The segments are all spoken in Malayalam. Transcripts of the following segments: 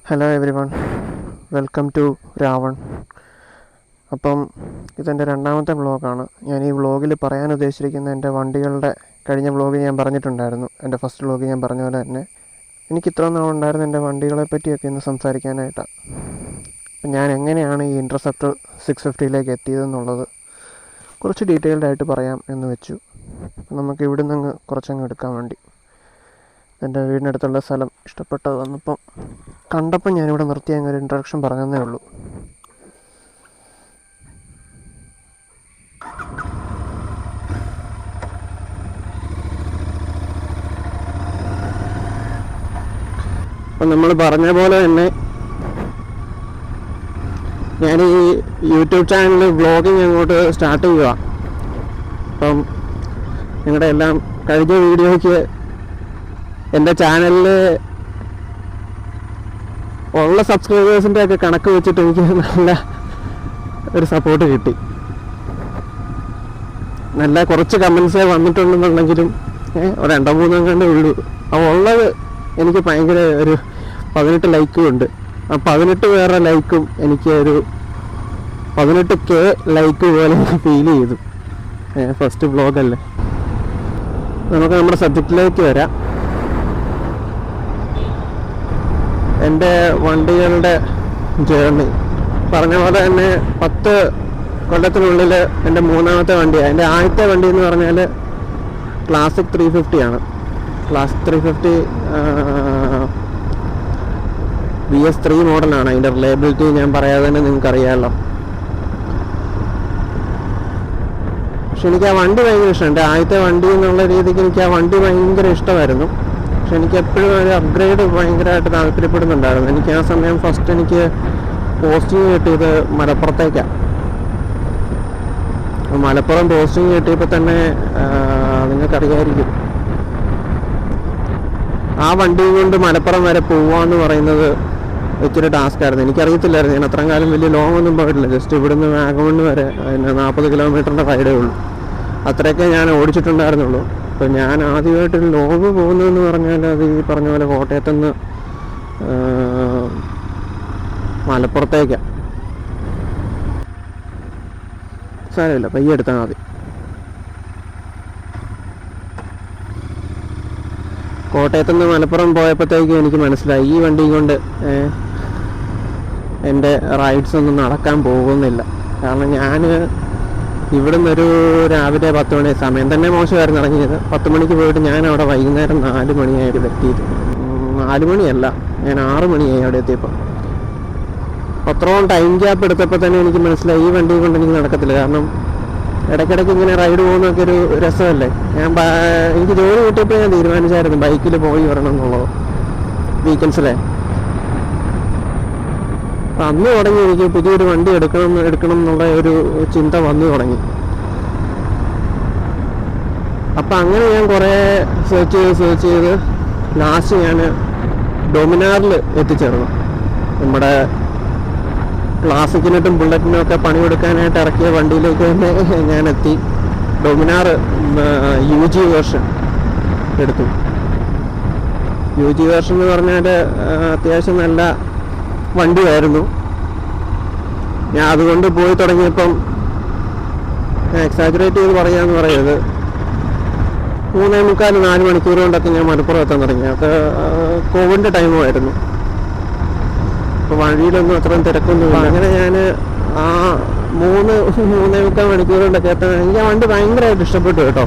Hello everyone, welcome to Ravan. അപ്പം ഇതെൻ്റെ രണ്ടാമത്തെ വ്ളോഗാണ്. ഞാൻ ഈ വ്ളോഗിൽ പറയാൻ ഉദ്ദേശിച്ചിരിക്കുന്ന എൻ്റെ വണ്ടികളുടെ കഴിഞ്ഞ വ്ളോഗ് ഞാൻ പറഞ്ഞിട്ടുണ്ടായിരുന്നു. എൻ്റെ ഫസ്റ്റ് വ്ളോഗ് ഞാൻ പറഞ്ഞ പോലെ തന്നെ എനിക്ക് ഇത്ര നാളുണ്ടായിരുന്ന എൻ്റെ വണ്ടികളെ പറ്റിയൊക്കെ ഇന്ന് സംസാരിക്കാനായിട്ടാണ്. അപ്പം ഞാൻ എങ്ങനെയാണ് ഈ ഇൻ്റർസെപ്റ്റർ 650 എത്തിയതെന്നുള്ളത് കുറച്ച് ഡീറ്റെയിൽഡ് ആയിട്ട് പറയാം എന്ന് വെച്ചു. നമുക്ക് ഇവിടെ നിന്ന് കുറച്ചങ്ങ് എടുക്കാൻ വേണ്ടി എൻ്റെ വീടിനടുത്തുള്ള സ്ഥലം ഇഷ്ടപ്പെട്ടത് വന്നപ്പം കണ്ടപ്പം ഞാനിവിടെ നിർത്തി അങ്ങൊരു ഇൻട്രഡക്ഷൻ പറഞ്ഞതേ ഉള്ളൂ. അപ്പം നമ്മൾ പറഞ്ഞ പോലെ തന്നെ ഞാൻ ഈ യൂട്യൂബ് ചാനലിൽ വ്ളോഗിങ് അങ്ങോട്ട് സ്റ്റാർട്ട് ചെയ്യുക. അപ്പം നിങ്ങളുടെ എല്ലാം കഴിഞ്ഞ വീഡിയോയ്ക്ക് എൻ്റെ ചാനലിൽ ഉള്ള സബ്സ്ക്രൈബേഴ്സിൻ്റെ ഒക്കെ കണക്ക് വെച്ചിട്ട് എനിക്ക് നല്ല ഒരു സപ്പോർട്ട് കിട്ടി. നല്ല കുറച്ച് കമൻസേ വന്നിട്ടുണ്ടെന്നുണ്ടെങ്കിലും ഒരു 2-3 കണ്ടേ ഉള്ളൂ. അപ്പോൾ ഉള്ളത് എനിക്ക് ഭയങ്കര ഒരു 18 ലൈക്കും ഉണ്ട്. ആ 18 പേരുടെ ലൈക്കും എനിക്ക് ഒരു 18K ലൈക്ക് പോലെ ഫീൽ ചെയ്തു. ഫസ്റ്റ് വ്ളോഗല്ലേ. നമുക്ക് നമ്മുടെ സബ്ജക്റ്റിലേക്ക് വരാം. എൻ്റെ വണ്ടികളുടെ ജേർണി പറഞ്ഞ പോലെ തന്നെ 10 കൊല്ലത്തിനുള്ളിൽ എൻ്റെ മൂന്നാമത്തെ വണ്ടിയാണ്. എൻ്റെ ആദ്യത്തെ വണ്ടി എന്ന് പറഞ്ഞാൽ ക്ലാസിക് 350 ആണ്. ക്ലാസിക് 350 VS3 മോഡലാണ്. അതിൻ്റെ റിലയബിലിറ്റി ഞാൻ പറയാതെ തന്നെ നിങ്ങൾക്കറിയാമല്ലോ. പക്ഷെ എനിക്ക് ആ വണ്ടി ഭയങ്കര ഇഷ്ടമാണ്. എൻ്റെ ആദ്യത്തെ വണ്ടി എന്നുള്ള രീതിക്ക് എനിക്ക് ആ വണ്ടി ഭയങ്കര ഇഷ്ടമായിരുന്നു. പക്ഷെ എനിക്ക് എപ്പോഴും ഒരു അപ്ഗ്രേഡ് ഭയങ്കരമായിട്ട് താല്പര്യപ്പെടുന്നുണ്ടായിരുന്നു. എനിക്ക് ആ സമയം ഫസ്റ്റ് എനിക്ക് പോസ്റ്റിംഗ് കിട്ടിയത് മലപ്പുറത്തേക്കാണ്. മലപ്പുറം പോസ്റ്റിംഗ് കിട്ടിയപ്പോൾ തന്നെ നിങ്ങൾക്കറിയാമായിരിക്കും, ആ വണ്ടി കൊണ്ട് മലപ്പുറം വരെ പോവാന്ന് പറയുന്നത് ഇച്ചിരി ടാസ്ക് ആയിരുന്നു. എനിക്കറിയത്തില്ലായിരുന്നു. ഞാൻ അത്രയും കാലം വലിയ ലോങ് ഒന്നും പോയിട്ടില്ല. ജസ്റ്റ് ഇവിടുന്ന് വാഗമൺ വരെ 40 കിലോമീറ്ററിൻ്റെ റൈഡേ ഉള്ളൂ. അത്രയൊക്കെ ഞാൻ ഓടിച്ചിട്ടുണ്ടായിരുന്നുള്ളൂ. അപ്പോൾ ഞാൻ ആദ്യമായിട്ടൊരു ലോങ് പോകുന്നതെന്ന് പറഞ്ഞാൽ അത് ഈ പറഞ്ഞ പോലെ കോട്ടയത്തുനിന്ന് മലപ്പുറത്തേക്കാണ്. സാരമില്ല, പയ്യെ എടുത്താൽ മതി. കോട്ടയത്തുനിന്ന് മലപ്പുറം പോയപ്പോഴത്തേക്കും എനിക്ക് മനസ്സിലായി ഈ വണ്ടി കൊണ്ട് എൻ്റെ റൈഡ്സ് ഒന്നും നടക്കാൻ പോകുന്നില്ല. കാരണം ഞാൻ ഇവിടുന്ന് ഒരു രാവിലെ 10 മണി, സമയം തന്നെ മോശമായിരുന്നു ഇറങ്ങിയത്. 10 മണിക്ക് പോയിട്ട് ഞാൻ അവിടെ വൈകുന്നേരം 4 മണിയായിട്ട് എത്തിയത്. 4 മണിയല്ല, ഞാൻ 6 മണിയായി അവിടെ എത്തിയപ്പോൾ. അത്രയും ടൈം ഗ്യാപ്പ് എടുത്തപ്പോൾ തന്നെ എനിക്ക് മനസ്സിലായി ഈ വണ്ടി കൊണ്ട് എനിക്ക് നടക്കത്തില്ല. കാരണം ഇടയ്ക്കിടയ്ക്ക് ഇങ്ങനെ റൈഡ് പോകുന്നതൊക്കെ ഒരു രസമല്ലേ. എനിക്ക് ജോലി കിട്ടിയപ്പോൾ ഞാൻ തീരുമാനിച്ചായിരുന്നു ബൈക്കിൽ പോയി വരണം എന്നുള്ളത്, വീക്കെൻഡ്സിലെ. അപ്പം അന്ന് തുടങ്ങി എനിക്ക് പുതിയൊരു വണ്ടി എടുക്കണം എന്നുള്ള ഒരു ചിന്ത വന്നു തുടങ്ങി. അപ്പം അങ്ങനെ ഞാൻ കുറേ സെർച്ച് ചെയ്ത് ലാസ്റ്റ് ഞാൻ ഡൊമിനാറിൽ എത്തിച്ചേർന്നു. നമ്മുടെ ക്ലാസിക്കിനിട്ടും ബുള്ളറ്റിനും ഒക്കെ പണിയെടുക്കാനായിട്ട് ഇറക്കിയ വണ്ടിയിലേക്ക് തന്നെ ഞാൻ എത്തി. ഡൊമിനാർ UG വേർഷൻ എടുത്തു. UG വേർഷൻ എന്ന് പറഞ്ഞാൽ അത്യാവശ്യം നല്ല വണ്ടിയായിരുന്നു. ഞാൻ അതുകൊണ്ട് പോയി തുടങ്ങിയപ്പം എക്സാജറേറ്റ് ചെയ്ത് പറയാമെന്ന് പറയുന്നത് 3-4 മണിക്കൂർ കൊണ്ടൊക്കെ ഞാൻ മലപ്പുറം എത്താൻ തുടങ്ങി. അത് കോവിഡിൻ്റെ ടൈമുമായിരുന്നു. അപ്പോൾ വഴിയിലൊന്നും അത്രയും തിരക്കൊന്നുമില്ല. അങ്ങനെ ഞാൻ ആ 3-3.25 മണിക്കൂർ കൊണ്ടൊക്കെ എത്താൻ എനിക്ക് ആ വണ്ടി ഭയങ്കരമായിട്ട് ഇഷ്ടപ്പെട്ടു കേട്ടോ.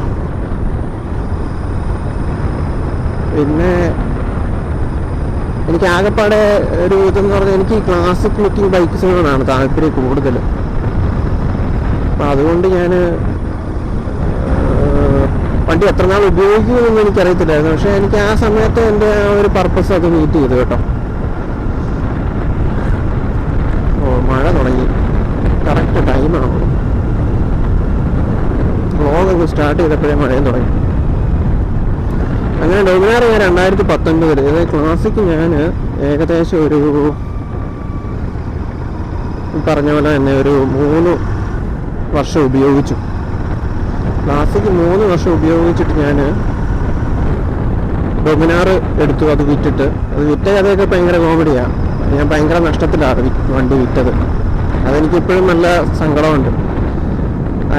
പിന്നെ എനിക്ക് ആകെപ്പാടെ ഒരു ഇതെന്ന് പറഞ്ഞാൽ എനിക്ക് ഈ ക്ലാസിക് ലുക്കിംഗ് ബൈക്സിനോടാണ് താല്പര്യം കൂടുതൽ. അപ്പം അതുകൊണ്ട് ഞാൻ വണ്ടി എത്ര നാൾ ഉപയോഗിക്കുമെന്നൊന്നും എനിക്കറിയത്തില്ലായിരുന്നു. പക്ഷേ എനിക്ക് ആ സമയത്ത് എൻ്റെ ആ ഒരു പർപ്പസ് അത് മീറ്റ് ചെയ്തു കേട്ടോ. മഴ തുടങ്ങി, കറക്റ്റ് ടൈമാണ്. വ്ളോഗൊക്കെ സ്റ്റാർട്ട് ചെയ്തപ്പോഴേ മഴയും തുടങ്ങി. അങ്ങനെ ഡൊമിനാർ ഞാൻ 2019 ഇത് ക്ലാസിക് ഞാൻ ഏകദേശം ഒരു പറഞ്ഞ പോലെ തന്നെ ഒരു 3 വർഷം ഉപയോഗിച്ചു. ക്ലാസിക് 3 വർഷം ഉപയോഗിച്ചിട്ട് ഞാൻ ഡൊമിനാർ എടുത്തു. അത് വിറ്റിട്ട് അത് വിറ്റ കഥയൊക്കെ ഭയങ്കര കോമഡിയാണ്. ഞാൻ ഭയങ്കര നഷ്ടത്തിലാണ് വണ്ടി വിറ്റത്. അതെനിക്കിപ്പോഴും നല്ല സങ്കടമുണ്ട്.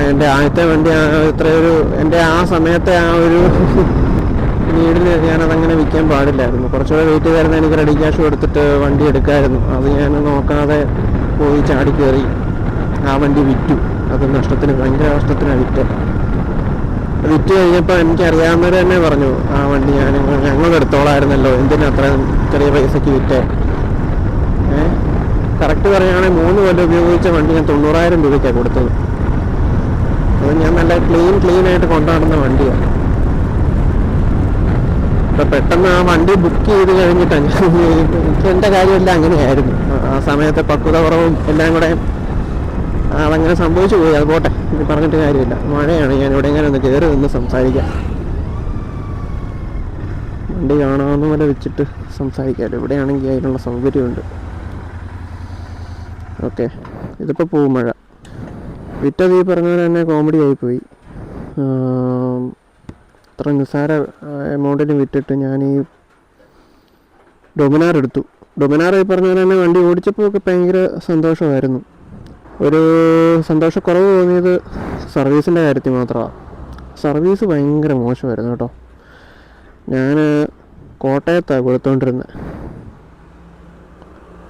എൻ്റെ ആദ്യത്തെ വണ്ടി ഇത്രയൊരു എൻ്റെ ആ സമയത്തെ ആ ഒരു നീഡിൽ ഞാനതങ്ങനെ വിൽക്കാൻ പാടില്ലായിരുന്നു. കുറച്ചുകൂടെ വെയിറ്റ് ചെയ്തായിരുന്നു എനിക്ക് റെഡി ക്യാഷ് കൊടുത്തിട്ട് വണ്ടി എടുക്കാമായിരുന്നു. അത് ഞാൻ നോക്കാതെ പോയി ചാടി കയറി ആ വണ്ടി വിറ്റു. അത് ഭയങ്കര നഷ്ടത്തിനാണ് വിറ്റ് കഴിഞ്ഞപ്പോൾ എനിക്കറിയാവുന്നവർ തന്നെ പറഞ്ഞു, ആ വണ്ടി ഞങ്ങൾ എടുത്തോളായിരുന്നല്ലോ, എന്തിനാ അത്രയും ചെറിയ പൈസയ്ക്ക് വിറ്റേ. കറക്റ്റ് പറയുകയാണെങ്കിൽ 3 കൊല്ലം ഉപയോഗിച്ച വണ്ടി ഞാൻ 90,000 രൂപയ്ക്കാണ് കൊടുത്തത്. അത് ഞാൻ നല്ല ക്ലീൻ ആയിട്ട് കൊണ്ടുനടന്ന വണ്ടിയാണ്. അപ്പം പെട്ടെന്ന് ആ വണ്ടി ബുക്ക് ചെയ്ത് കഴിഞ്ഞിട്ടാണ് എനിക്ക് എൻ്റെ കാര്യമെല്ലാം അങ്ങനെയായിരുന്നു. ആ സമയത്തെ പക്വത കുറവും എല്ലാം കൂടെ അതങ്ങനെ സംഭവിച്ചു പോയി. അത് പോട്ടെ, ഇത് പറഞ്ഞിട്ട് കാര്യമില്ല. മഴയാണ്, ഞാൻ ഇവിടെ ഇങ്ങനെ ഒന്ന് കയറി നിന്ന് സംസാരിക്കാം. വണ്ടി കാണാവുന്ന പോലെ വെച്ചിട്ട് സംസാരിക്കാമല്ലോ. ഇവിടെയാണെങ്കിൽ അതിനുള്ള സൗകര്യമുണ്ട്. ഓക്കെ, ഇതിപ്പോൾ പോവും മഴ. വിറ്റത് ഈ പറഞ്ഞ പോലെ തന്നെ കോമഡി ആയിപ്പോയി. അത്ര നിസ്സാര എമൗണ്ടിന് വിറ്റിട്ട് ഞാൻ ഈ ഡൊമിനാർ എടുത്തു. ഡൊമിനാർ ഈ പറഞ്ഞ പോലെ തന്നെ വണ്ടി ഓടിച്ചപ്പോൾ ഒക്കെ ഭയങ്കര സന്തോഷമായിരുന്നു. ഒരു സന്തോഷക്കുറവ് തോന്നിയത് സർവീസിൻ്റെ കാര്യത്തിൽ മാത്രമാണ്. സർവീസ് ഭയങ്കര മോശമായിരുന്നു കേട്ടോ. ഞാൻ കോട്ടയത്താണ് കൊടുത്തുകൊണ്ടിരുന്നത്.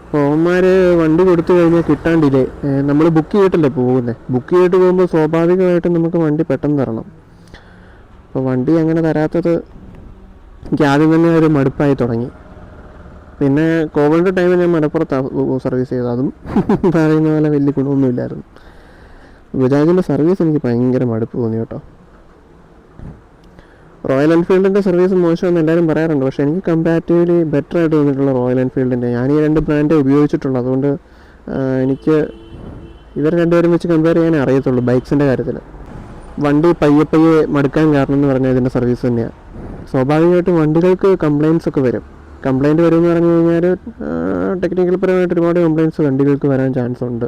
അപ്പോൾ അവന്മാർ വണ്ടി കൊടുത്തു കഴിഞ്ഞാൽ കിട്ടാൻ ഡിലേ. നമ്മൾ ബുക്ക് ചെയ്തിട്ടല്ലേ പോകുന്നത്. ബുക്ക് ചെയ്തിട്ട് പോകുമ്പോൾ സ്വാഭാവികമായിട്ടും നമുക്ക് വണ്ടി പെട്ടെന്ന് തരണം. അപ്പോൾ വണ്ടി അങ്ങനെ തരാത്തത് എനിക്ക് ആദ്യം തന്നെ ഒരു മടുപ്പായി തുടങ്ങി. പിന്നെ കോവിഡിൻ്റെ ടൈമിൽ ഞാൻ മലപ്പുറത്താണ് സർവീസ് ചെയ്തത്. അതും പറയുന്ന പോലെ വലിയ ഗുണമൊന്നുമില്ലായിരുന്നു. ബജാജിൻ്റെ സർവീസ് എനിക്ക് ഭയങ്കര മടുപ്പ് തോന്നി കേട്ടോ. റോയൽ എൻഫീൽഡിൻ്റെ സർവീസ് മോശമെന്ന് എല്ലാവരും പറയാറുണ്ട്. പക്ഷേ എനിക്ക് കമ്പാരിറ്റീവ്ലി ബെറ്റർ ആയിട്ട് തോന്നിയിട്ടുള്ള റോയൽ എൻഫീൽഡിൻ്റെ. ഞാൻ ഈ 2 ബ്രാൻഡേ ഉപയോഗിച്ചിട്ടുള്ളൂ. അതുകൊണ്ട് എനിക്ക് ഇവർ രണ്ടുപേരും വെച്ച് കമ്പയർ ചെയ്യാനേ അറിയത്തുള്ളൂ ബൈക്സിൻ്റെ കാര്യത്തിൽ. വണ്ടി പയ്യെ മടുക്കാൻ കാരണം എന്ന് പറഞ്ഞാൽ ഇതിൻ്റെ സർവീസ് തന്നെയാണ്. സ്വാഭാവികമായിട്ടും വണ്ടികൾക്ക് കംപ്ലയിൻസ് ഒക്കെ വരും. കംപ്ലയിൻറ്റ് വരുമെന്ന് പറഞ്ഞു കഴിഞ്ഞാൽ ടെക്നിക്കൽ പരമായിട്ട് ഒരുപാട് കംപ്ലയിൻറ്റ്സ് വണ്ടികൾക്ക് വരാൻ ചാൻസ് ഉണ്ട്.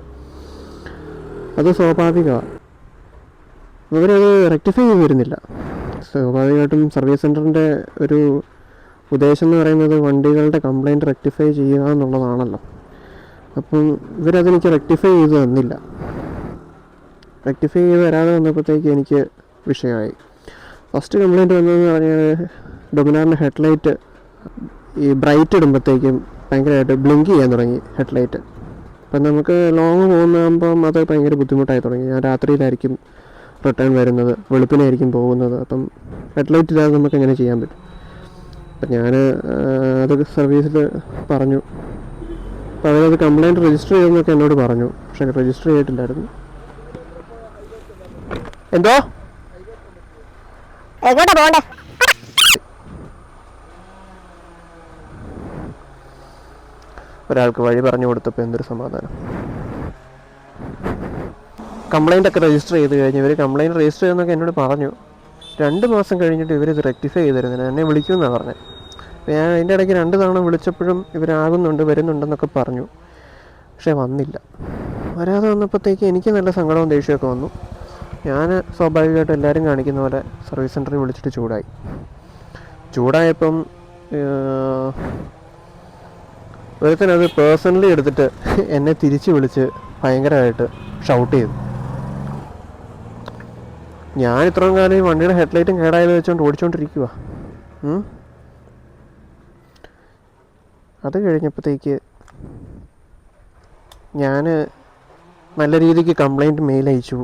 അത് സ്വാഭാവികമാണ്. അവരത് റെക്ടിഫൈ ചെയ്ത് വരുന്നില്ല. സ്വാഭാവികമായിട്ടും സർവീസ് സെൻറ്ററിൻ്റെ ഒരു ഉദ്ദേശം എന്ന് പറയുന്നത് വണ്ടികളുടെ കംപ്ലയിൻറ്റ് റെക്ടിഫൈ ചെയ്യുക എന്നുള്ളതാണല്ലോ. അപ്പം ഇവരതെനിക്ക് റെക്ടിഫൈ ചെയ്ത് തന്നില്ല. റെക്ടിഫൈ ചെയ്ത് വരാതെ വന്നപ്പോഴത്തേക്ക് എനിക്ക് വിഷയമായി. ഫസ്റ്റ് കംപ്ലയിൻറ്റ് വന്നതെന്ന് പറഞ്ഞാൽ ഡൊമിനാറിൻ്റെ ഹെഡ്ലൈറ്റ് ഈ ബ്രൈറ്റ് ഇടുമ്പോഴത്തേക്കും ഭയങ്കരമായിട്ട് ബ്ലിങ്ക് ചെയ്യാൻ തുടങ്ങി ഹെഡ്ലൈറ്റ്. അപ്പം നമുക്ക് ലോങ് പോകുന്നതാകുമ്പം അത് ഭയങ്കര ബുദ്ധിമുട്ടായി തുടങ്ങി. ഞാൻ രാത്രിയിലായിരിക്കും റിട്ടേൺ വരുന്നത്, വെളുപ്പിനായിരിക്കും പോകുന്നത്. അപ്പം ഹെഡ്ലൈറ്റ് ഇല്ലാതെ നമുക്ക് എങ്ങനെ ചെയ്യാൻ പറ്റും. അപ്പം ഞാൻ അതൊക്കെ സർവീസിൽ പറഞ്ഞു. അപ്പോൾ അവരത് കംപ്ലയിൻറ്റ് രജിസ്റ്റർ ചെയ്തെന്നൊക്കെ എന്നോട് പറഞ്ഞു. പക്ഷേ രജിസ്റ്റർ ചെയ്തിട്ടില്ലായിരുന്നു. എന്തോ എങ്ങോട്ടാ പോകണ്ടേ? ഒരാൾക്ക് വഴി പറഞ്ഞു കൊടുത്തപ്പോൾ എന്തൊരു സമാധാനം. കംപ്ലയിൻ്റ് ഒക്കെ രജിസ്റ്റർ ചെയ്ത് കഴിഞ്ഞ് ഇവർ കംപ്ലയിൻറ്റ് രജിസ്റ്റർ ചെയ്തെന്നൊക്കെ എന്നോട് പറഞ്ഞു. 2 മാസം കഴിഞ്ഞിട്ട് ഇവരിത് റെക്ടിഫൈ ചെയ്ത് തരുന്നില്ല. എന്നെ വിളിക്കുമെന്നാണ് പറഞ്ഞത്. അപ്പോൾ ഞാൻ അതിൻ്റെ ഇടയ്ക്ക് 2 തവണ വിളിച്ചപ്പോഴും വരുന്നുണ്ടെന്നൊക്കെ പറഞ്ഞു. പക്ഷേ വന്നില്ല. വരാതെ വന്നപ്പോഴത്തേക്ക് എനിക്ക് നല്ല സങ്കടവും ദേഷ്യമൊക്കെ വന്നു. ഞാൻ സ്വാഭാവികമായിട്ടും എല്ലാവരും കാണിക്കുന്ന പോലെ സർവീസ് സെൻറ്ററിൽ വിളിച്ചിട്ട് ചൂടായപ്പം ഒരുത്തനത് പേഴ്സണലി എടുത്തിട്ട് എന്നെ തിരിച്ച് വിളിച്ച് ഭയങ്കരമായിട്ട് ഷൗട്ട് ചെയ്തു. ഞാൻ ഇത്രയും കാലം ഈ വണ്ടിയുടെ ഹെഡ്ലൈറ്റും കേടായത് വെച്ചുകൊണ്ട് ഓടിച്ചുകൊണ്ടിരിക്കുക. അത് കഴിഞ്ഞപ്പോഴത്തേക്ക് ഞാൻ നല്ല രീതിക്ക് കംപ്ലയിൻറ്റ് മെയിൽ അയച്ചു.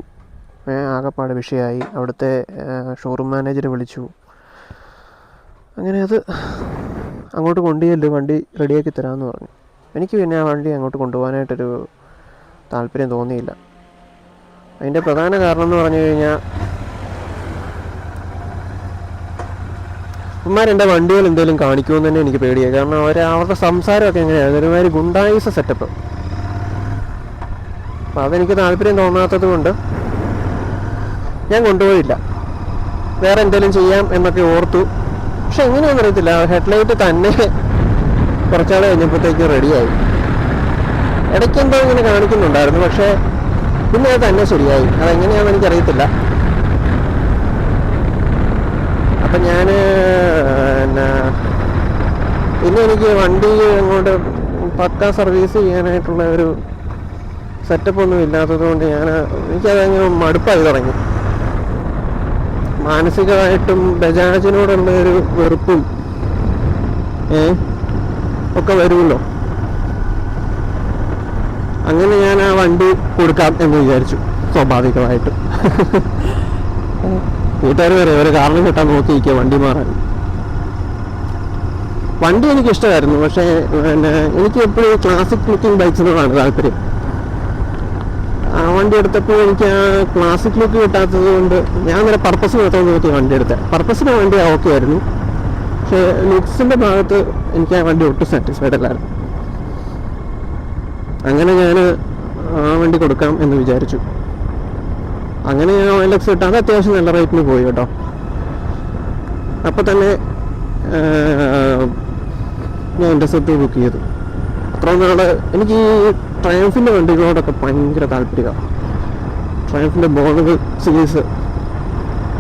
ആകെപ്പാട് വിഷയമായി. അവിടുത്തെ ഷോറൂം മാനേജറെ വിളിച്ചു. അങ്ങനെ അത് അങ്ങോട്ട് കൊണ്ടുചെല്ല്, വണ്ടി റെഡിയാക്കി തരാമെന്ന് പറഞ്ഞു. എനിക്ക് പിന്നെ ആ വണ്ടി അങ്ങോട്ട് കൊണ്ടുപോകാനായിട്ടൊരു താല്പര്യം തോന്നിയില്ല. അതിൻ്റെ പ്രധാന കാരണം എന്ന് പറഞ്ഞു കഴിഞ്ഞാൽ എൻ്റെ വണ്ടികൾ എന്തെങ്കിലും കാണിക്കുമെന്ന് തന്നെ എനിക്ക് പേടിയായി. കാരണം അവരുടെ സംസാരമൊക്കെ എങ്ങനെയായിരുന്നു, ഒരുമാതിരി ഗുണ്ടായിസ സെറ്റപ്പ്. അപ്പോൾ അതെനിക്ക് താല്പര്യം തോന്നാത്തത് കൊണ്ട് ഞാൻ കൊണ്ടുപോയില്ല. വേറെ എന്തെങ്കിലും ചെയ്യാം എന്നൊക്കെ ഓർത്തു. പക്ഷെ എങ്ങനെയാണെന്ന് അറിയത്തില്ല, ഹെഡ്ലൈറ്റ് തന്നെ കുറച്ചാൾ കഴിഞ്ഞപ്പോഴത്തേക്ക് റെഡിയായി. ഇടയ്ക്ക് എന്തോ ഇങ്ങനെ കാണിക്കുന്നുണ്ടായിരുന്നു, പക്ഷേ പിന്നെ അത് തന്നെ ശരിയായി. അതെങ്ങനെയാണെന്ന് എനിക്കറിയത്തില്ല. അപ്പം ഞാൻ പിന്നെ എനിക്ക് വണ്ടി അങ്ങോട്ട് പക്ക സർവീസ് ചെയ്യാനായിട്ടുള്ള ഒരു സെറ്റപ്പ് ഒന്നും ഇല്ലാത്തത് കൊണ്ട് എനിക്കതങ്ങ് മടുപ്പായി തുടങ്ങി. മാനസികമായിട്ടും ബജാജിനോടുള്ള ഒരു വെറുപ്പും ഒക്കെ വരുമല്ലോ. അങ്ങനെ ഞാൻ ആ വണ്ടി കൊടുക്കാം എന്ന് വിചാരിച്ചു. സ്വാഭാവികമായിട്ടും വീട്ടുകാർ വരെ ഒരു കാരണം കിട്ടാൻ നോക്കിയിരിക്കുക വണ്ടി മാറാൻ. വണ്ടി എനിക്ക് ഇഷ്ടമായിരുന്നു, പക്ഷേ എനിക്ക് എപ്പോഴും ക്ലാസിക് ലുക്കിംഗ് ബൈക്സിനോടാണ് താല്പര്യം. ആ വണ്ടി എടുത്തപ്പോൾ എനിക്ക് ആ ക്ലാസിക് ലുക്ക് കിട്ടാത്തത് കൊണ്ട് ഞാൻ അങ്ങനെ പർപ്പസിന് എടുത്തോണ്ട് നോക്കി വണ്ടി എടുത്തത്. പർപ്പസിന് വണ്ടി ഓക്കെ ആയിരുന്നു, പക്ഷേ ലുക്സിൻ്റെ ഭാഗത്ത് എനിക്ക് ആ വണ്ടി ഒട്ടും സാറ്റിസ്ഫൈഡ് അല്ലായിരുന്നു. അങ്ങനെ ഞാൻ ആ വണ്ടി കൊടുക്കാം എന്ന് വിചാരിച്ചു. അങ്ങനെ ഞാൻ OLX ഇട്ട് അത് അത്യാവശ്യം നല്ല റേറ്റിന് പോയി കേട്ടോ. അപ്പം തന്നെ ഞാൻ ഇൻ്റർസെപ്റ്റ് ബുക്ക് ചെയ്തു. അത്ര നാൾ എനിക്ക് ഈ ട്രയംഫിൻ്റെ വണ്ടികളോടൊക്കെ ഭയങ്കര താല്പര്യമാണ്. ട്രയംഫിൻ്റെ ബോണുകൾ സീരീസ്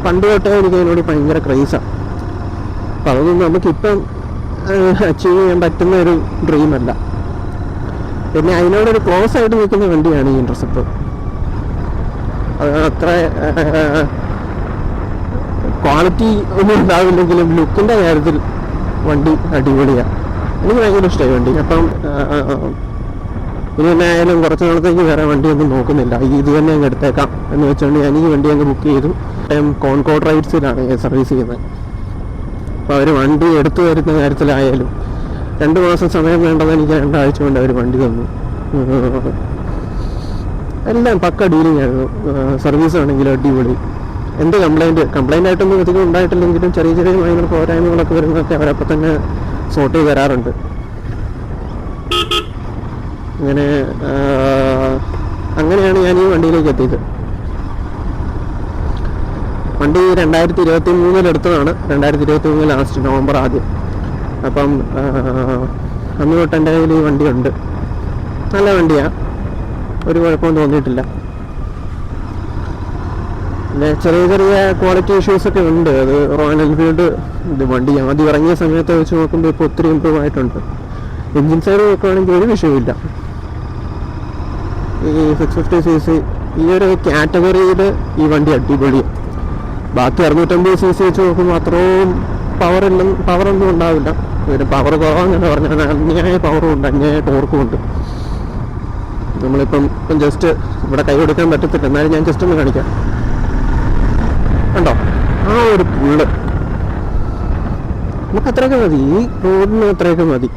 പണ്ട് തൊട്ടേ എനിക്ക് അതിനോട് ഭയങ്കര ക്രൈസാണ്. അപ്പം അതൊന്നും നമുക്കിപ്പം അച്ചീവ് ചെയ്യാൻ പറ്റുന്ന ഒരു ഡ്രീമല്ല. പിന്നെ അതിനോടൊരു ക്ലോസ് ആയിട്ട് നിൽക്കുന്ന വണ്ടിയാണ് ഈ ഇൻ്റർസെപ്റ്റർ. അത് അത്ര ക്വാളിറ്റി ഒന്നും ഉണ്ടാവില്ലെങ്കിലും ലുക്കിൻ്റെ കാര്യത്തിൽ വണ്ടി അടിപൊളിയാണ്. എനിക്ക് ഭയങ്കര ഇഷ്ടമായി വണ്ടി. അപ്പം ഇനി തന്നെ ആയാലും കുറച്ച് നാളത്തേക്ക് വേറെ വണ്ടിയൊന്നും നോക്കുന്നില്ല, ഇത് തന്നെ അങ്ങ് എടുത്തേക്കാം എന്ന് വെച്ചുകൊണ്ട് ഞാൻ ഈ വണ്ടി അങ്ങ് ബുക്ക് ചെയ്തു. കോൺകോഡ് റൈഡ്സിലാണ് സർവീസ് ചെയ്യുന്നത്. അപ്പോൾ അവർ വണ്ടി എടുത്തു വരുന്ന കാര്യത്തിലായാലും 2 മാസം സമയം വേണ്ടത് എനിക്ക് 2 ആഴ്ച കൊണ്ട് അവർ വണ്ടി തന്നു. എല്ലാം പക്ക ഡീലിംഗ് ആയിരുന്നു. സർവീസ് ആണെങ്കിലും അടിപൊളി. എന്ത് കംപ്ലൈൻ്റ് ആയിട്ടൊന്നും അധികം ഉണ്ടായിട്ടില്ലെങ്കിലും ചെറിയ ചെറിയ മൈനർ പോരായ്മകളൊക്കെ വരുന്നതൊക്കെ അവരപ്പം തന്നെ സോർട്ട് ചെയ്ത് തരാറുണ്ട്. അങ്ങനെയാണ് ഞാൻ ഈ വണ്ടിയിലേക്ക് എത്തിയത്. വണ്ടി 2023 എടുത്തതാണ്. 2023 ലാസ്റ്റ് നവംബർ ആദ്യം. അപ്പം അന്ന് തൊട്ട് എൻ്റെ കയ്യിൽ ഈ വണ്ടിയുണ്ട്. നല്ല വണ്ടിയാണ്, ഒരു കുഴപ്പവും തോന്നിയിട്ടില്ല. പിന്നെ ചെറിയ ചെറിയ ക്വാളിറ്റി ഇഷ്യൂസൊക്കെ ഉണ്ട്. അത് റോയൽ എൻഫീൽഡ് വണ്ടി ആദ്യം ഇറങ്ങിയ സമയത്ത് വെച്ച് നോക്കുമ്പോൾ ഇപ്പോൾ ഒത്തിരി ഇമ്പ്രൂവ് ആയിട്ടുണ്ട്. എൻജിൻ സൈഡ് നോക്കുകയാണെങ്കിൽ ഒരു വിഷയമില്ല. ഈ 650cc ഈ ഒരു കാറ്റഗറിയിൽ ഈ വണ്ടി അടിപൊളിയാണ്. ബാക്കി 650cc വെച്ച് നോക്കുമ്പോൾ അത്രയും പവറൊന്നും ഉണ്ടാവില്ല. പിന്നെ പവർ കുറവാണെന്ന് പറഞ്ഞാൽ അന്യായ പവറും ഉണ്ട്, അന്യായ ടോർക്കും ഉണ്ട്. നമ്മളിപ്പം ജസ്റ്റ് ഇവിടെ കൈ കൊടുക്കാൻ പറ്റത്തില്ല, എന്നാലും ഞാൻ ജസ്റ്റ് ഒന്ന് കാണിക്കാം. കണ്ടോ ആ ഒരു പുള്ള്, നമുക്ക് അത്രയൊക്കെ മതി. ഈ റോഡിന് അത്രയൊക്കെ മതി.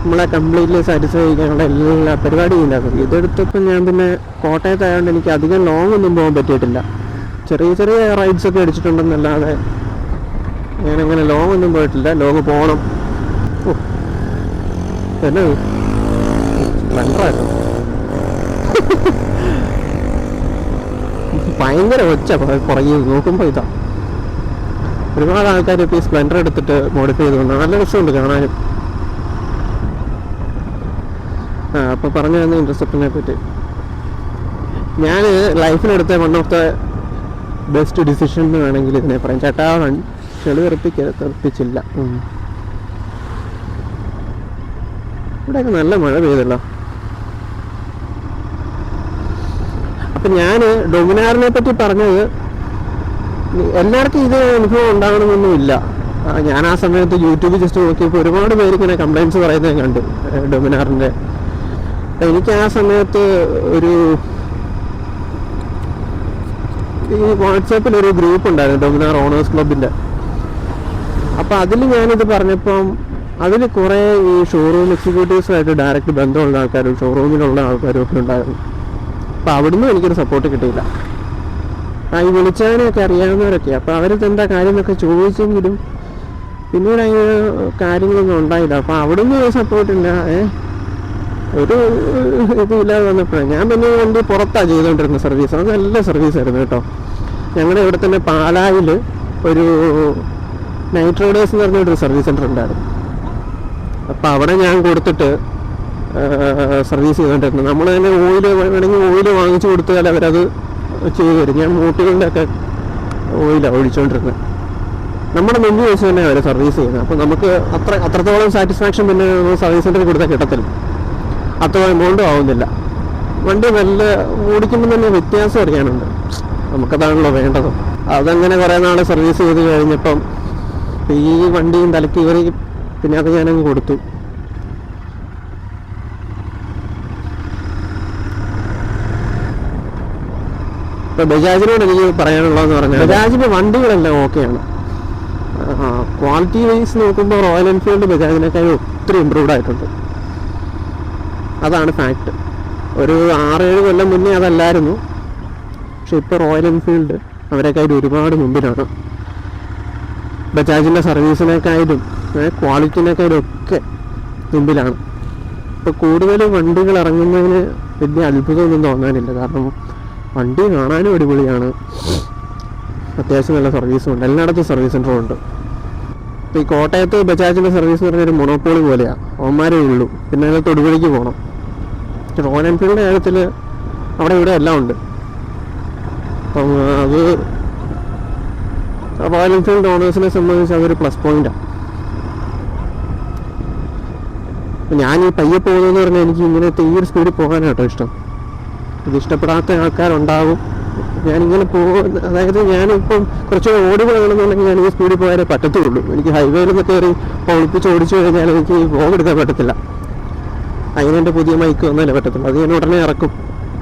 നമ്മളെ കംപ്ലീറ്റ്ലി സാറ്റിസ്ഫൈ ചെയ്യാനുള്ള എല്ലാ പരിപാടിയും ഉണ്ടാക്കും. ഇതെടുത്തപ്പോൾ ഞാൻ പിന്നെ കോട്ടയത്തായതുകൊണ്ട് എനിക്ക് അധികം ലോങ് ഒന്നും പോകാൻ പറ്റിയിട്ടില്ല. ചെറിയ ചെറിയ റൈഡ്സൊക്കെ അടിച്ചിട്ടുണ്ടെന്നല്ലാതെ ഞാനങ്ങനെ ലോങ് ഒന്നും പോയിട്ടില്ല. ലോങ് പോകണം. പിന്നെ സ്പ്ലെൻഡറായിരുന്നു. ഭയങ്കര ഒച്ച പുറകെ നോക്കുമ്പോൾ ഇതാ. ഒരുപാട് ആൾക്കാർ ഇപ്പോൾ ഈ സ്പ്ലെൻഡർ എടുത്തിട്ട് മോഡിഫൈ ചെയ്തുകൊണ്ട് നല്ല രസമുണ്ട് കാണാനും. അപ്പോൾ പറഞ്ഞു തന്ന ഇൻ്റർസെപ്റ്ററിനെ പറ്റി ഞാൻ ലൈഫിലെടുത്ത one of the best decision എന്ന് വേണമെങ്കിൽ ഇതിനെ പറയാം. ചേട്ടാ ചെളി തെറിപ്പിച്ചില്ല. ഇവിടെയൊക്കെ നല്ല മഴ പെയ്തല്ലോ. അപ്പം ഞാൻ ഡൊമിനാറിനെ പറ്റി പറഞ്ഞത് എല്ലാവർക്കും ഇത് അനുഭവം ഉണ്ടാകണമെന്നൊന്നുമില്ല. ഞാൻ ആ സമയത്ത് യൂട്യൂബിൽ ജസ്റ്റ് നോക്കിയപ്പോൾ ഒരുപാട് പേര് ഇങ്ങനെ കംപ്ലൈൻറ്റ്സ് പറയുന്നത് കണ്ട് ഡൊമിനാറിൻ്റെ. എനിക്ക് ആ സമയത്ത് ഈ വാട്സാപ്പിലൊരു ഗ്രൂപ്പ് ഉണ്ടായിരുന്നു, ഡൊമിനാർ ഓണേഴ്സ് ക്ലബിൻ്റെ. അപ്പോൾ അതിൽ ഞാനിത് പറഞ്ഞപ്പം അതിൽ കുറേ ഈ ഷോറൂം എക്സിക്യൂട്ടീവ്സുമായിട്ട് ഡയറക്റ്റ് ബന്ധമുള്ള ആൾക്കാരും ഷോറൂമിലുള്ള ആൾക്കാരും ഒക്കെ ഉണ്ടായിരുന്നു. അപ്പോൾ അവിടുന്ന് എനിക്കൊരു സപ്പോർട്ട് കിട്ടിയില്ല. ഈ വിളിച്ചവനെയൊക്കെ അറിയാവുന്നവരൊക്കെ. അപ്പോൾ അവരിതെന്താ കാര്യം എന്നൊക്കെ ചോദിച്ചെങ്കിലും പിന്നീട് അതിന് കാര്യങ്ങളൊന്നും ഉണ്ടായില്ല. അപ്പോൾ അവിടുന്ന് സപ്പോർട്ടില്ല, ഒരു ഇതില്ലാതെ വന്നപ്പോഴാണ് ഞാൻ പിന്നെ വണ്ടി പുറത്താണ് ചെയ്തുകൊണ്ടിരുന്ന സർവീസ്. അത് നല്ല സർവീസായിരുന്നു കേട്ടോ. ഞങ്ങളുടെ ഇവിടെ തന്നെ പാലായിൽ ഒരു നൈറ്റ് റൈഡേഴ്സ് എന്ന് പറഞ്ഞൊരു സർവീസ് സെൻ്റർ ഉണ്ടായിരുന്നു. അപ്പോൾ അവിടെ ഞാൻ കൊടുത്തിട്ട് സർവീസ് ചെയ്തുകൊണ്ടിരുന്നത്. നമ്മൾ തന്നെ ഓയിൽ വേണമെങ്കിൽ ഓയിൽ വാങ്ങിച്ചു കൊടുത്താൽ അവരത് ചെയ്തു തരും. ഞാൻ മൂട്ടുകളുടെ ഒക്കെ ഓയിലാണ് ഒഴിച്ചുകൊണ്ടിരുന്നത്. നമ്മുടെ മുന്നിൽ വെച്ച് തന്നെ അവർ സർവീസ് ചെയ്യുന്നത്. അപ്പോൾ നമുക്ക് അത്രത്തോളം സാറ്റിസ്ഫാക്ഷൻ പിന്നെ സർവീസ് സെൻ്ററിൽ കൊടുത്താൽ കിട്ടത്തില്ല, അത്ര എമൗണ്ടും ആവുന്നില്ല. വണ്ടി നല്ല ഓടിക്കുമ്പോൾ തന്നെ വ്യത്യാസം അറിയാനുണ്ട്, നമുക്കതാണല്ലോ വേണ്ടത്. അതങ്ങനെ കുറേ നാൾ സർവീസ് ചെയ്ത് കഴിഞ്ഞപ്പം ഈ വണ്ടിയും തലക്ക് കയറി, പിന്നെ അത് ഞാനങ്ങ് കൊടുത്തു. ഇപ്പോൾ ബജാജിനോട് എനിക്ക് പറയാനുള്ളതെന്ന് പറഞ്ഞാൽ ബജാജിൻ്റെ വണ്ടികളെല്ലാം ഓക്കെയാണ്. ക്വാളിറ്റി വൈസ് നോക്കുമ്പോൾ റോയൽ എൻഫീൽഡ് ബജാജിനേക്കാൾ ഒത്തിരി ഇമ്പ്രൂവ്ഡ് ആയിട്ടുണ്ട്, അതാണ് ഫാക്ട്. ഒരു 6-7 കൊല്ലം മുന്നേ അതല്ലായിരുന്നു, പക്ഷെ ഇപ്പോൾ റോയൽ എൻഫീൽഡ് അവരെക്കാളും ഒരുപാട് മുമ്പിലാണ്. ബജാജിൻ്റെ സർവീസിനേക്കാളും ക്വാളിറ്റിനേക്കാളും ഒക്കെ മുമ്പിലാണ്. ഇപ്പോൾ കൂടുതൽ വണ്ടികൾ ഇറങ്ങുന്നതിന് വലിയ അത്ഭുതമൊന്നും തോന്നാനില്ല, കാരണം വണ്ടി കാണാനും അടിപൊളിയാണ്, അത്യാവശ്യം നല്ല സർവീസും ഉണ്ട്, എല്ലായിടത്തും സർവീസ് സെൻ്ററും ഉണ്ട്. ഇപ്പോൾ ഈ കോട്ടയത്ത് ബജാജിൻ്റെ സർവീസ് എന്ന് പറഞ്ഞൊരു മൊണോപ്പോളി പോലെയാണ്, അവന്മാരേ ഉള്ളൂ. പിന്നെ അതിൽ തൊടുപുഴയ്ക്ക് പോകണം. റോയൽ എൻഫീൽഡിൻ്റെ കാര്യത്തിൽ അവിടെ ഇവിടെ എല്ലാം ഉണ്ട്. അപ്പം അത് റോയൽ എൻഫീൽഡ് ഓണേഴ്സിനെ സംബന്ധിച്ച് അതൊരു പ്ലസ് പോയിൻ്റാണ്. ഞാൻ ഈ പയ്യെ പോകുന്നതെന്ന് പറഞ്ഞാൽ എനിക്ക് ഇങ്ങനത്തെ ഈ ഒരു സ്പീഡിൽ പോകാനാട്ടോ ഇഷ്ടം. ഇത് ഇഷ്ടപ്പെടാത്ത ആൾക്കാരുണ്ടാകും. ഞാനിങ്ങനെ അതായത് ഞാനിപ്പം കുറച്ചുകൂടെ ഓടി പോകണമെന്നുണ്ടെങ്കിൽ ഞാൻ ഈ സ്പീഡിൽ പോയാലേ പറ്റത്തുള്ളൂ. എനിക്ക് ഹൈവേയിൽ നിന്ന് കയറി ഒളിപ്പിച്ച് ഓടിച്ചു കഴിഞ്ഞാൽ എനിക്ക് വ്ലോഗ് എടുക്കാൻ പറ്റത്തില്ല. അതിന് എൻ്റെ പുതിയ മൈക്ക് വന്നാലേ പറ്റത്തുള്ളൂ, അത് ഞാൻ ഉടനെ ഇറക്കും.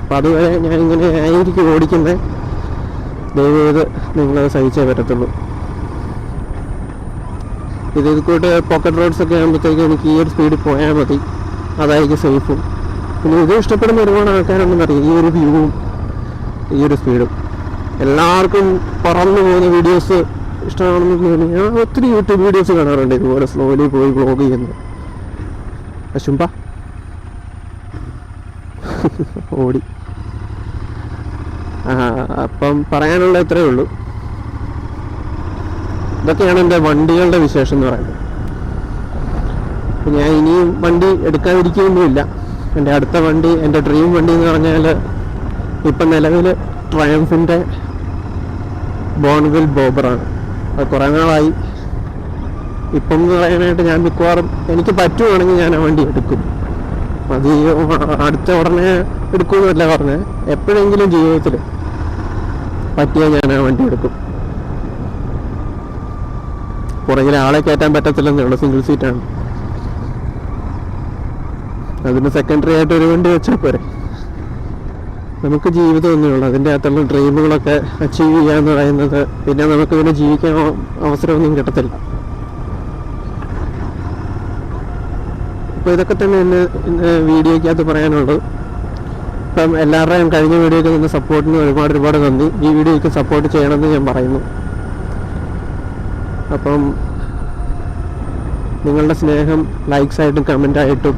അപ്പം അതുവരെ ഞാനിങ്ങനെ ആയിരിക്കും ഓടിക്കുന്നത്. ദയവേത് നിങ്ങളത് സഹിച്ചേ പറ്റത്തുള്ളൂ. ഇതുകൂട്ട് പോക്കറ്റ് റോഡ്സൊക്കെ ആകുമ്പോഴത്തേക്ക് എനിക്ക് ഈ ഒരു സ്പീഡിൽ പോയാൽ മതി, അതായിരിക്കും സേഫും. പിന്നെ ഇത് ഇഷ്ടപ്പെടുന്ന ഒരുപാട് ആൾക്കാരുണ്ടെന്നറിയാം, ഈ ഒരു വ്യൂവും ഈ ഒരു സ്പീഡും. എല്ലാവർക്കും പറന്നു പോകുന്ന വീഡിയോസ് ഇഷ്ടമാണെന്ന് തോന്നി ഞാൻ ഒത്തിരി യൂട്യൂബ് വീഡിയോസ് കാണാറുണ്ട് ഇതുപോലെ സ്ലോലി പോയി വ്ലോഗ് ചെയ്യുന്നത്. അശുംബ ഓടി. അപ്പം പറയാനുള്ള ഇത്രയേ ഉള്ളൂ. ഇതൊക്കെയാണ് എൻ്റെ വണ്ടികളുടെ വിശേഷം എന്ന് പറയുന്നത്. ഞാൻ ഇനിയും വണ്ടി എടുക്കാതിരിക്കുകയൊന്നുമില്ല. എൻ്റെ അടുത്ത വണ്ടി, എൻ്റെ ഡ്രീം വണ്ടി എന്ന് പറഞ്ഞാൽ ഇപ്പം നിലവിൽ ട്രയംഫിൻ്റെ ബോൺവിൽ ബോബറാണ്. അത് കുറേ നാളായി. ഇപ്പം എന്ന് പറയാനായിട്ട് ഞാൻ മിക്കവാറും എനിക്ക് പറ്റുവാണെങ്കിൽ ഞാൻ ആ വണ്ടി എടുക്കും. അത് അടുത്ത ഉടനെ എടുക്കുമെന്നല്ല പറഞ്ഞത്, എപ്പോഴെങ്കിലും ജീവിതത്തിൽ പറ്റിയാൽ ഞാൻ ആ വണ്ടി എടുക്കും. പുറകിൽ ആളെ കയറ്റാൻ പറ്റത്തില്ലെന്നേ ഉള്ളൂ, സിംഗിൾ സീറ്റാണ്. അതിന് സെക്കൻഡറി ആയിട്ട് ഒരു വണ്ടി വെച്ചാൽ പോരെ. നമുക്ക് ജീവിതമൊന്നുമേ ഉള്ളൂ, അതിൻ്റെ അകത്തുള്ള ഡ്രീമുകളൊക്കെ അച്ചീവ് ചെയ്യുക എന്ന് പറയുന്നത്. പിന്നെ നമുക്ക് പിന്നെ ജീവിക്കാൻ അവസരമൊന്നും കിട്ടത്തില്ല. അപ്പോൾ ഇതൊക്കെ തന്നെ എന്നെ വീഡിയോയ്ക്കകത്ത് പറയാനുള്ളത്. ഇപ്പം എല്ലാവരുടെയും കഴിഞ്ഞ വീഡിയോയ്ക്ക് നിന്ന് സപ്പോർട്ടിന് ഒരുപാട് നന്ദി. ഈ വീഡിയോയ്ക്ക് സപ്പോർട്ട് ചെയ്യണമെന്ന് ഞാൻ പറയുന്നു. അപ്പം നിങ്ങളുടെ സ്നേഹം ലൈക്സായിട്ടും കമൻ്റായിട്ടും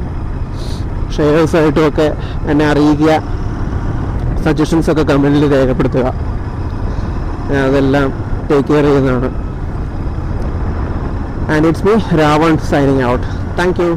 ഷെയർസായിട്ടും ഒക്കെ എന്നെ അറിയിക്കുക. സജഷൻസൊക്കെ കമൻറ്റിൽ രേഖപ്പെടുത്തുക. അതെല്ലാം ടേക്ക് കെയർ ചെയ്യുന്നതാണ്. And it's me Ravan signing out. Thank you.